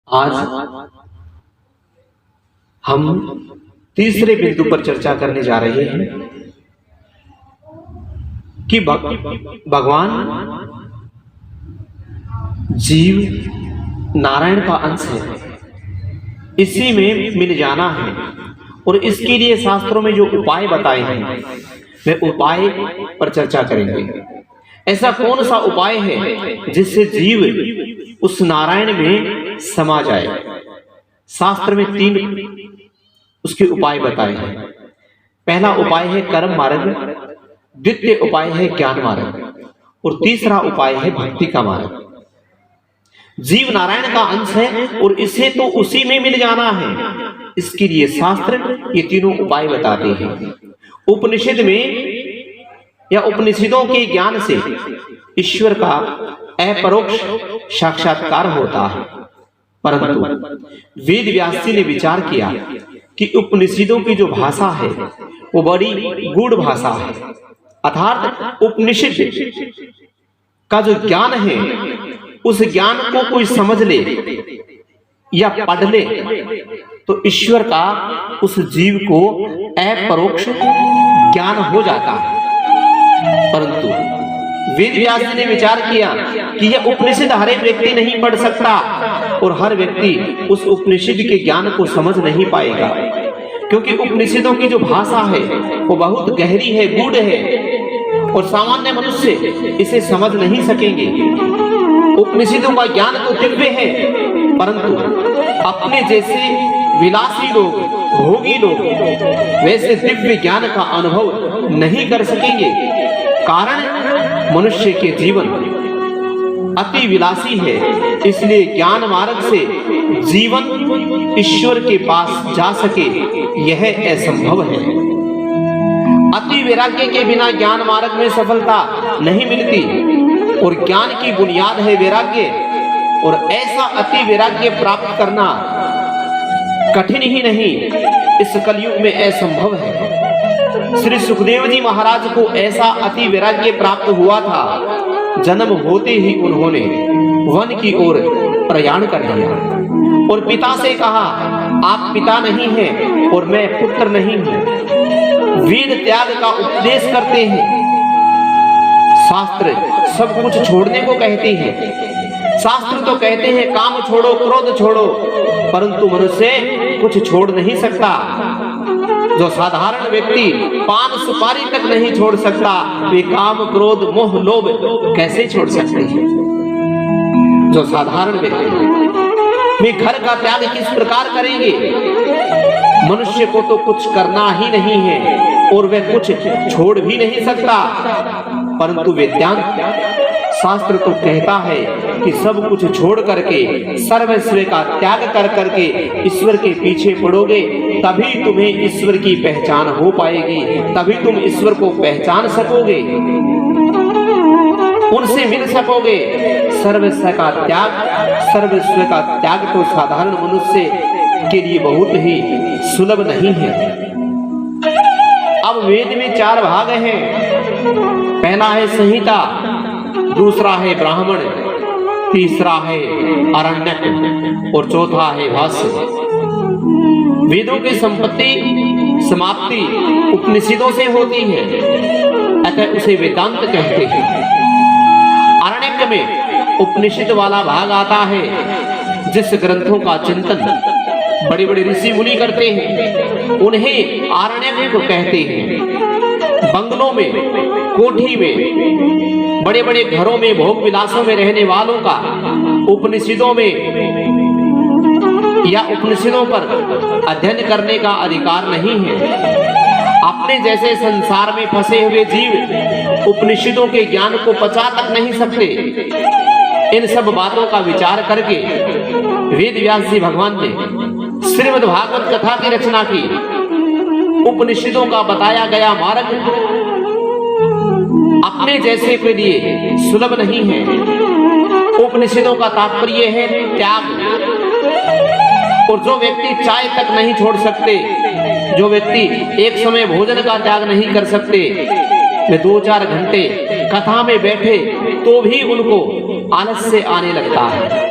आज हम तीसरे बिंदु पर चर्चा करने जा रहे हैं कि भगवान जीव नारायण का अंश है, इसी में मिल जाना है। और इसके लिए शास्त्रों में जो उपाय बताए हैं वे उपाय पर चर्चा करेंगे। ऐसा कौन सा उपाय है जिससे जीव उस नारायण में समा जाए? शास्त्र में 3 उसके उपाय बताए हैं। पहला उपाय है कर्म मार्ग, द्वितीय उपाय है ज्ञान मार्ग और तीसरा उपाय है भक्ति का मार्ग। जीव नारायण का अंश है और इसे तो उसी में मिल जाना है। इसके लिए शास्त्र ये तीनों उपाय बताते हैं। उपनिषद में या उपनिषदों के ज्ञान से ईश्वर का अपरोक्ष साक्षात्कार होता है, परंतु वेद व्यास जी ने विचार किया कि उपनिषदों की जो भाषा है वो बड़ी गूढ़ भाषा है, अर्थात उपनिषद का जो ज्ञान है उस ज्ञान को कोई समझ ले या पढ़ ले तो ईश्वर का उस जीव को अपरोक्ष ज्ञान हो जाता है। परंतु वेद व्यास जी ने विचार किया कि यह उपनिषद हर एक व्यक्ति नहीं पढ़ सकता और हर व्यक्ति उस उपनिषद के ज्ञान को समझ नहीं पाएगा, क्योंकि उपनिषदों की जो भाषा है वो बहुत गहरी है, गूढ़ है और सामान्य मनुष्य इसे समझ नहीं सकेंगे। उपनिषदों का ज्ञान तो दिव्य है, परंतु अपने जैसे विलासी लोग, भोगी लोग वैसे दिव्य ज्ञान का अनुभव नहीं कर सकेंगे। कारण मनुष्य के जीवन अति विलासी है, इसलिए ज्ञान मार्ग से जीवन ईश्वर के पास जा सके यह असंभव है। अति वैराग्य के बिना ज्ञान मार्ग में सफलता नहीं मिलती और ज्ञान की बुनियाद है वैराग्य, और ऐसा अति वैराग्य प्राप्त करना कठिन ही नहीं, इस कलयुग में असंभव है। श्री सुखदेव जी महाराज को ऐसा अति वैराग्य प्राप्त हुआ था, जन्म होते ही उन्होंने वन की ओर प्रयाण कर दिया और पिता से कहा, आप पिता नहीं हैं और मैं पुत्र नहीं हूं। वेद त्याग का उपदेश करते हैं, शास्त्र सब कुछ छोड़ने को कहते हैं। शास्त्र तो कहते हैं काम छोड़ो, क्रोध छोड़ो, परंतु मनुष्य कुछ छोड़ नहीं सकता। जो साधारण व्यक्ति पान सुपारी तक नहीं छोड़ सकता, वे काम क्रोध मोह लोभ कैसे छोड़ सकते हैं? जो साधारण व्यक्ति वे घर का त्याग किस प्रकार करेंगे? मनुष्य को तो कुछ करना ही नहीं है और वह कुछ छोड़ भी नहीं सकता, परंतु वेदांत शास्त्र तो कहता है कि सब कुछ छोड़ करके सर्वस्व का त्याग कर करके ईश्वर के पीछे पड़ोगे, तभी तुम्हें ईश्वर की पहचान हो पाएगी, तभी तुम ईश्वर को पहचान सकोगे, उनसे मिल सकोगे। सर्वस्व का त्याग तो साधारण मनुष्य के लिए बहुत ही सुलभ नहीं है। अब वेद में 4 भाग हैं। पहला है संहिता, दूसरा है ब्राह्मण, तीसरा है आरण्यक और चौथा है भाष्य। वेदों की समाप्ति उपनिषदों से होती है, अतः उसे वेदांत कहते हैं। आरण्यक में उपनिषद वाला भाग आता है, जिस ग्रंथों का चिंतन बड़े बड़े ऋषि मुनि करते हैं उन्हें आरण्यक कहते हैं। बंगलों में, कोठी में, बड़े बड़े घरों में, भोग विलासों में रहने वालों का उपनिषदों में या उपनिषदों पर अध्ययन करने का अधिकार नहीं है। अपने जैसे संसार में फंसे हुए जीव उपनिषदों के ज्ञान को पचा तक नहीं सकते। इन सब बातों का विचार करके वेद व्यास जी भगवान ने श्रीमद् भागवत कथा की रचना की। उपनिषदों का बताया गया मार्ग अपने जैसे के लिए सुलभ नहीं है। उपनिषदों का तात्पर्य है त्याग, और जो व्यक्ति चाय तक नहीं छोड़ सकते, जो व्यक्ति एक समय भोजन का त्याग नहीं कर सकते, वे 2-4 घंटे कथा में बैठे तो भी उनको आलस्य आने लगता है।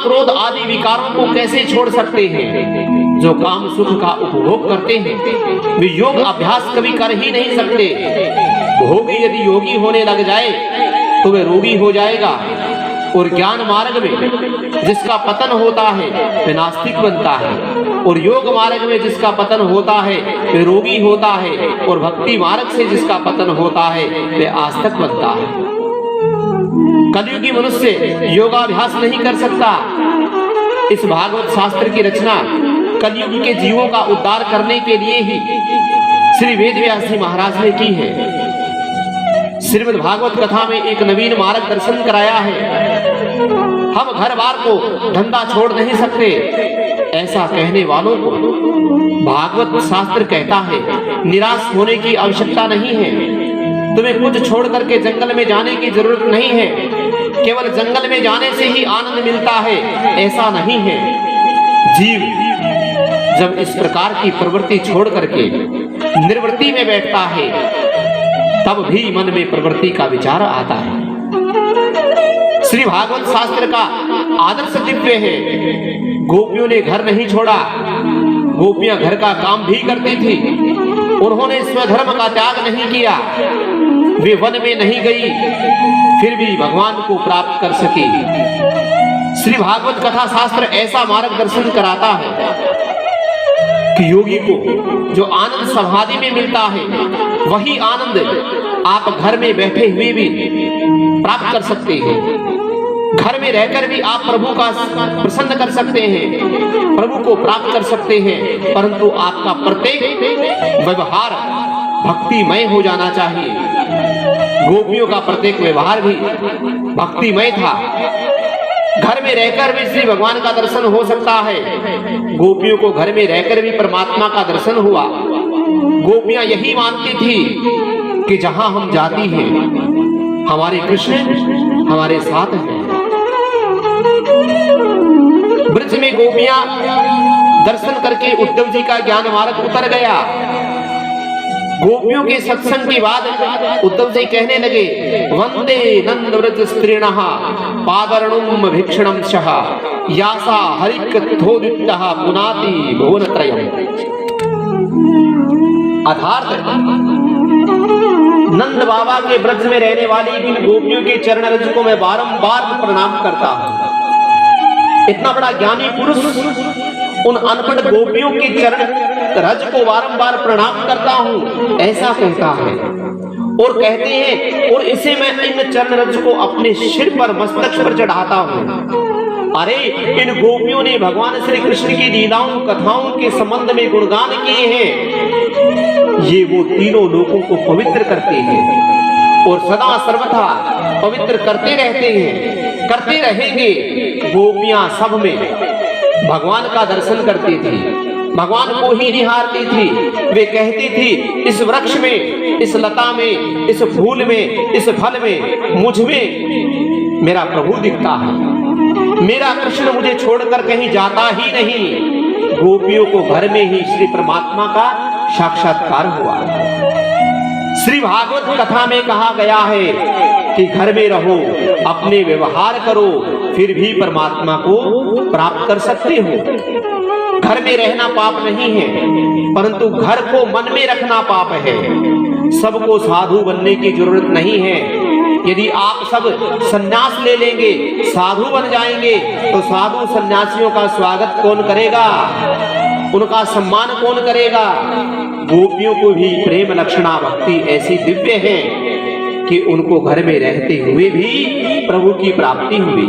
क्रोध आदि विकारों को कैसे छोड़ सकते हैं? जो काम सुख का उपभोग करते हैं वे योग अभ्यास कभी कर ही नहीं सकते। भोगी यदि योगी होने लग जाए तो वे रोगी हो जाएगा, और ज्ञान मार्ग में जिसका पतन होता है वे नास्तिक बनता है, और योग मार्ग में जिसका पतन होता है वे रोगी होता है, और भक्ति मार्ग से जिसका पतन होता है वे आस्तिक बनता है। कलयुगी मनुष्य योगाभ्यास नहीं कर सकता। इस भागवत शास्त्र की रचना कलयुग के जीवों का उद्धार करने के लिए ही श्री वेदव्यास जी महाराज ने की है। श्रीमद् भागवत कथा में एक नवीन मार्ग दर्शन कराया है। हम घर बार को धंधा छोड़ नहीं सकते, ऐसा कहने वालों को भागवत शास्त्र कहता है निराश होने की आवश्यकता नहीं है। तुम्हें कुछ छोड़ करके जंगल में जाने की जरूरत नहीं है। केवल जंगल में जाने से ही आनंद मिलता है, ऐसा नहीं है। जीव जब इस प्रकार की प्रवृत्ति छोड़ करके निर्वृत्ति में बैठता है तब भी मन में प्रवृत्ति का विचार आता है। श्री भागवत शास्त्र का आदर्श दिव्य है। गोपियों ने घर नहीं छोड़ा, गोपियां घर का काम भी करती थी। उन्होंने स्वधर्म का त्याग नहीं किया, वे वन में नहीं गई, फिर भी भगवान को प्राप्त कर सकी। श्री भागवत कथा शास्त्र ऐसा मार्गदर्शन कराता है कि योगी को जो आनंद समाधि में मिलता है वही आनंद आप घर में बैठे हुए भी प्राप्त कर सकते हैं। घर में रहकर भी आप प्रभु का प्रसन्न कर सकते हैं, प्रभु को प्राप्त कर सकते हैं, परंतु आपका प्रत्येक व्यवहार भक्तिमय हो जाना चाहिए। गोपियों का प्रत्येक व्यवहार भी भक्तिमय था। घर में रहकर भी श्री भगवान का दर्शन हो सकता है। गोपियों को घर में रहकर भी परमात्मा का दर्शन हुआ। गोपियां यही मानती थी कि जहां हम जाती हैं हमारे कृष्ण हमारे साथ हैं। ब्रज में गोपियां दर्शन करके उद्धव जी का ज्ञान मार्ग उतर गया। गोपियों के सत्संग के बाद उद्धव जी कहने लगे वंदे नंद व्रज स्त्रीणः पादरणुम भिक्षणम शः यासा हरिकथोदितः पुनाति भुवनत्रयम्। अर्थात नंद बाबा के ब्रज में रहने वाली इन गोपियों के चरण रज को मैं बारंबार प्रणाम करता हूँ। इतना बड़ा ज्ञानी पुरुष उन अनपढ़ गोपियों के चरण रज को बारंबार प्रणाम करता हूँ, ऐसा कहता है। और कहते हैं और इसे मैं इन चरण रज को अपने सिर पर मस्तक पर चढ़ाता हूँ। अरे इन गोपियों ने भगवान श्री कृष्ण की लीलाओं कथाओं के संबंध में गुणगान किए हैं। ये वो तीनों लोगों को पवित्र करते हैं और सदा सर्वथा पवित्र करते रहते हैं, करते रहेंगे। गोपियां सब में भगवान का दर्शन करती थी, भगवान को ही निहारती थी। वे कहती थी इस वृक्ष में, इस लता में, इस फूल में, इस फल में मुझ में मेरा प्रभु दिखता है। मेरा कृष्ण मुझे छोड़कर कहीं जाता ही नहीं। गोपियों को घर में ही श्री परमात्मा का साक्षात्कार हुआ। श्री भागवत कथा में कहा गया है कि घर में रहो, अपने व्यवहार करो, फिर भी परमात्मा को प्राप्त कर सकते हो। घर में रहना पाप नहीं है, परंतु घर को मन में रखना पाप है। सबको साधु बनने की जरूरत नहीं है। यदि आप सब सन्यास ले लेंगे, साधु बन जाएंगे, तो साधु सन्यासियों का स्वागत कौन करेगा, उनका सम्मान कौन करेगा। गोपियों को भी प्रेम लक्षणा भक्ति ऐसी दिव्य है कि उनको घर में रहते हुए भी प्रभु की प्राप्ति हुई।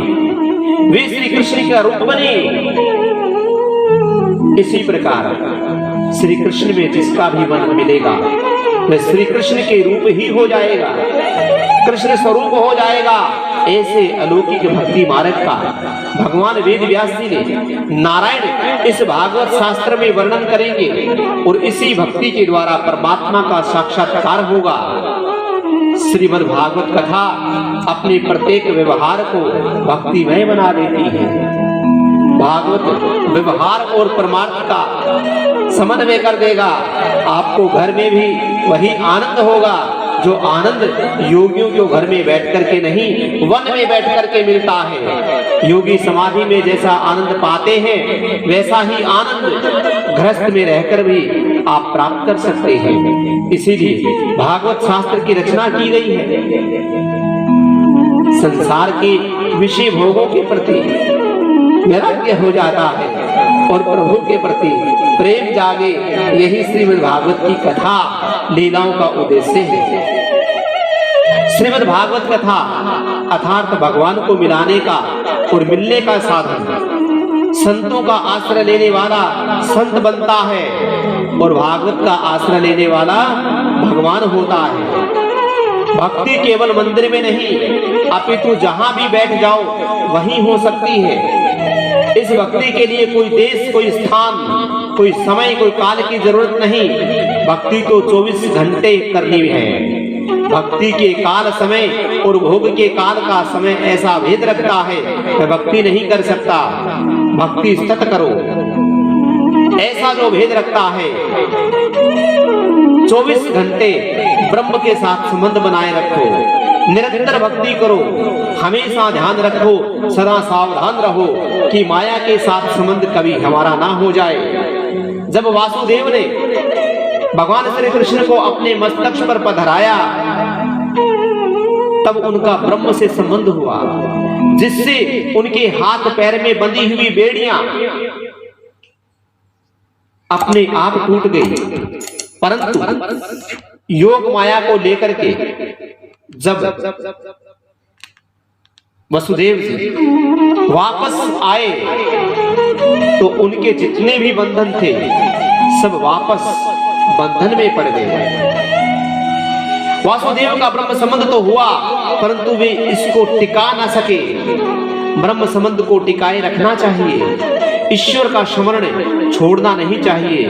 वे श्री कृष्ण का रूप बने। इसी प्रकार श्री कृष्ण में जिसका भी मन मिलेगा वह श्री कृष्ण के रूप ही हो जाएगा, कृष्ण स्वरूप हो जाएगा। ऐसे अलौकिक भक्ति मार्ग का भगवान वेद व्यास जी ने नारायण इस भागवत शास्त्र में वर्णन करेंगे और इसी भक्ति के द्वारा परमात्मा का साक्षात्कार होगा। श्रीमद् भागवत कथा अपने प्रत्येक व्यवहार को भक्तिमय बना देती है। भागवत व्यवहार और परमार्थ का समन्वय कर देगा। आपको घर में भी वही आनंद होगा जो आनंद योगियों के घर में बैठ करके नहीं, वन में बैठ करके मिलता है। योगी समाधि में जैसा आनंद पाते हैं वैसा ही आनंद गृहस्थ में रहकर भी आप प्राप्त कर सकते हैं। इसीलिए भागवत शास्त्र की रचना की गई है। संसार के विषय भोगों के प्रति वैराग्य हो जाता है और प्रभु के प्रति प्रेम जागे, यही श्रीमद् भागवत की कथा लीलाओं का उद्देश्य है। श्रीमद् भागवत कथा अर्थात भगवान को मिलाने का और मिलने का साधन। संतों का आश्रय लेने वाला संत बनता है और भागवत का आश्रय लेने वाला भगवान होता है। भक्ति केवल मंदिर में नहीं अपितु जहां भी बैठ जाओ वहीं हो सकती है। इस भक्ति के लिए कोई देश, कोई स्थान, कोई समय, कोई काल की जरूरत नहीं। भक्ति तो 24 घंटे करनी है। भक्ति के काल, समय और भोग के काल का समय ऐसा भेद रखता है कि भक्ति नहीं कर सकता। भक्ति सतत करो, ऐसा जो भेद रखता है। 24 घंटे ब्रह्म के साथ संबंध बनाए रखो, निरंतर भक्ति करो, हमेशा ध्यान रखो, सदा सावधान रहो कि माया के साथ संबंध कभी हमारा ना हो जाए। जब वासुदेव ने भगवान श्री कृष्ण को अपने मस्तक पर पधराया तब उनका ब्रह्म से संबंध हुआ, जिससे उनके हाथ पैर में बंधी हुई बेड़ियां अपने आप टूट गई। परंतु योग माया को लेकर के जब वसुदेव जी वापस आए तो उनके जितने भी बंधन थे सब वापस बंधन में पड़ गए। वासुदेव का ब्रह्म संबंध तो हुआ परंतु वे इसको टिका ना सके। ब्रह्म संबंध को टिकाए रखना चाहिए, ईश्वर का स्मरण छोड़ना नहीं चाहिए।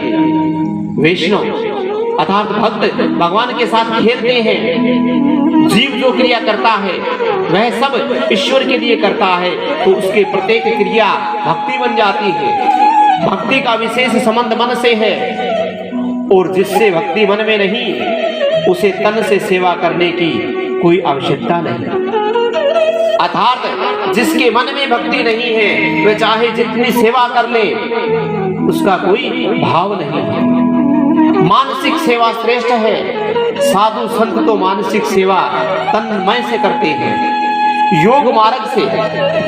वैष्णव अर्थात भक्त भगवान के साथ खेलते हैं। जीव जो क्रिया करता है वह सब ईश्वर के लिए करता है तो उसके प्रत्येक क्रिया भक्ति बन जाती है। भक्ति का विशेष संबंध मन से है और जिससे भक्ति मन में नहीं उसे तन से सेवा करने की कोई आवश्यकता नहीं। अर्थात जिसके मन में भक्ति नहीं है वह चाहे जितनी सेवा कर ले उसका कोई भाव नहीं है। मानसिक सेवा श्रेष्ठ है। साधु संत तो मानसिक सेवा तन मन से करते हैं। योग मार्ग से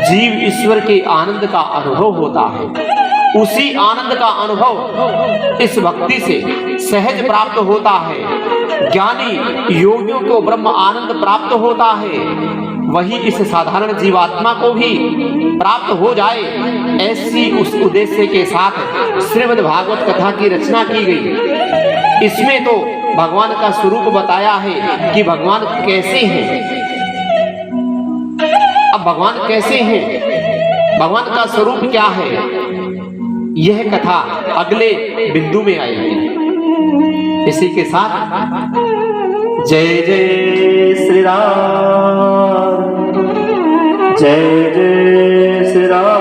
जीव ईश्वर के आनंद का अनुभव होता है। उसी आनंद का अनुभव इस भक्ति से सहज प्राप्त होता है। ज्ञानी योगियों को ब्रह्म आनंद प्राप्त होता है, वही इस साधारण जीवात्मा को भी प्राप्त हो जाए, ऐसी उस उद्देश्य के साथ श्रीमद् भागवत कथा की रचना की गई। इसमें तो भगवान का स्वरूप बताया है कि भगवान कैसे हैं। अब भगवान कैसे हैं, भगवान का स्वरूप क्या है, यह कथा अगले बिंदु में आएगी। इसी के साथ जय जय श्री राम, जय जय श्री राम।